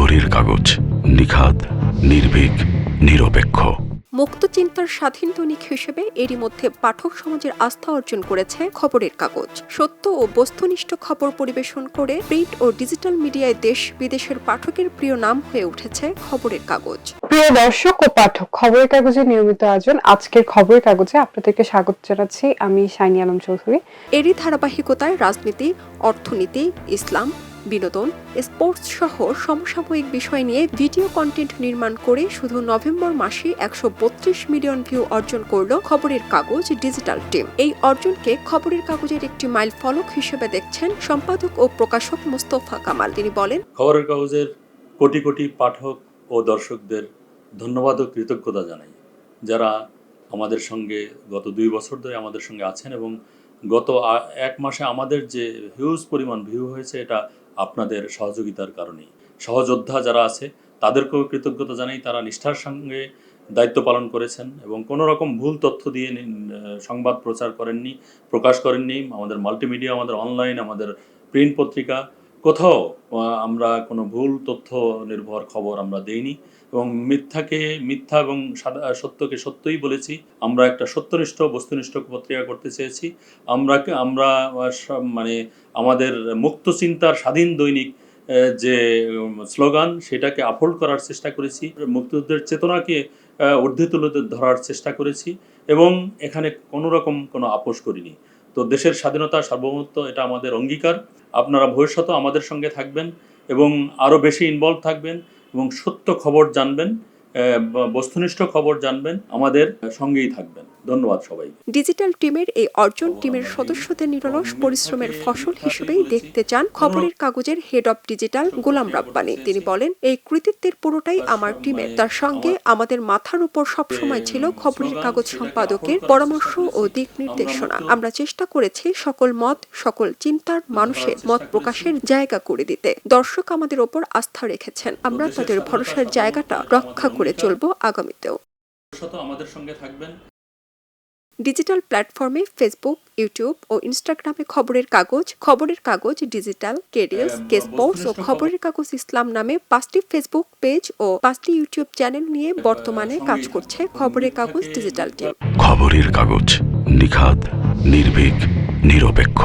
খবরের কাগজ, নিখাদ, নির্ভীক, নিরপেক্ষ। মুক্ত চিন্তার স্বাধীন দৈনিক হিসেবে এরই মধ্যে পাঠক সমাজের আস্থা অর্জন করেছে খবরের কাগজ। সত্য ও বস্তুনিষ্ঠ খবর পরিবেশন করে প্রিন্ট ও ডিজিটাল মিডিয়ায় দেশ বিদেশের পাঠকের প্রিয় নাম হয়ে উঠেছে খবরের কাগজ। প্রিয় দর্শক ও পাঠক, খবরের কাগজের নিয়মিত আয়োজন আজকের খবরের কাগজে আপনাদেরকে স্বাগত জানাচ্ছি। আমি শাইনি আলম চৌধুরী। এরই ধারাবাহিকতায় রাজনীতি, অর্থনীতি, ইসলাম, বিনোদন, স্পোর্টস সহ সমসাময়িক বিষয় নিয়ে ভিডিও কন্টেন্ট নির্মাণ করে শুধু নভেম্বর মাসে 132 মিলিয়ন ভিউ অর্জন করল খবরের কাগজ ডিজিটাল টিম। এই অর্জনকে খবরের কাগজের একটি মাইল ফলক হিসেবে দেখছেন সম্পাদক ও প্রকাশক মোস্তফা কামাল। তিনি বলেন, খবরের কাগজের কোটি কোটি পাঠক ও দর্শকদের ধন্যবাদ ও কৃতজ্ঞতা জানাই, যারা আমাদের সঙ্গে গত 2 বছর ধরে আমাদের সঙ্গে আছেন এবং গত 1 মাসে আমাদের যে হিউজ পরিমাণ ভিউ হয়েছে, এটা আপনাদের সহযোগিতার কারণেই। সহযোদ্ধা যারা আছে তাদেরকেও কৃতজ্ঞতা জানাই, তারা নিষ্ঠার সঙ্গে দায়িত্ব পালন করেছেন এবং কোনো রকম ভুল তথ্য দিয়ে সংবাদ প্রচার করেননি, প্রকাশ করেননি। আমাদের মাল্টিমিডিয়া, আমাদের অনলাইন, আমাদের প্রিন্ট পত্রিকা, কোথাও আমরা কোনো ভুল তথ্য নির্ভর খবর আমরা দেইনি এবং মিথ্যাকে মিথ্যা এবং সত্যকে সত্যই বলেছি। আমরা একটা সত্যনিষ্ঠ বস্তুনিষ্ঠ পত্রিকা করতে চেয়েছি। আমরা মানে আমাদের মুক্ত চিন্তার স্বাধীন দৈনিক যে স্লোগান, সেটাকে আপহোল্ড করার চেষ্টা করেছি। মুক্তিযুদ্ধের চেতনাকে ঊর্ধ্বে তুলে ধরার চেষ্টা করেছি এবং এখানে কোনো রকম কোনো আপোষ করিনি। তো দেশের স্বাধীনতা, সার্বভৌমত্ব, এটা আমাদের অঙ্গীকার। আপনারা ভবিষ্যতে আমাদের সঙ্গে থাকবেন এবং আরও বেশি ইনভলভ থাকবেন এবং সত্য খবর জানবেন, বস্তুনিষ্ঠ খবর জানবেন, আমাদের সঙ্গেই থাকবেন। ধন্যবাদ সবাই। ডিজিটাল টিমের এই অর্জন টিমের সদস্যদের নিরলস পরিশ্রমের ফসল হিসেবেই দেখতে চান খবরের কাগজের head of digital Golam Rabbani. তিনি বলেন, এই কৃতিত্বের পুরোটাই আমার টিমের। তার সঙ্গে আমাদের মাথার উপর সবসময় ছিল খবরের কাগজ সম্পাদকের পরামর্শ ও দিক নির্দেশনা। আমরা চেষ্টা করেছি সকল মত, সকল চিন্তার মানুষের মত প্রকাশের জায়গা করে দিতে। দর্শক আমাদের ওপর আস্থা রেখেছেন, আমরা তাদের ভরসার জায়গাটা রক্ষা করে চলব আগামীতেও। আমাদের সঙ্গে থাকবেন। ডিজিটাল প্ল্যাটফর্মে ফেসবুক, ইউটিউব ও ইনস্টাগ্রামে খবরের কাগজ ডিজিটাল, কেডিএস, কেসপোর্টস ও খবরের কাগজ ইসলাম নামে 5টি ফেসবুক পেজ ও 5টি ইউটিউব চ্যানেল নিয়ে বর্তমানে কাজ করছে খবরের কাগজ ডিজিটাল টিম। খবরের কাগজ, নিখাদ, নির্ভীক, নিরপেক্ষ।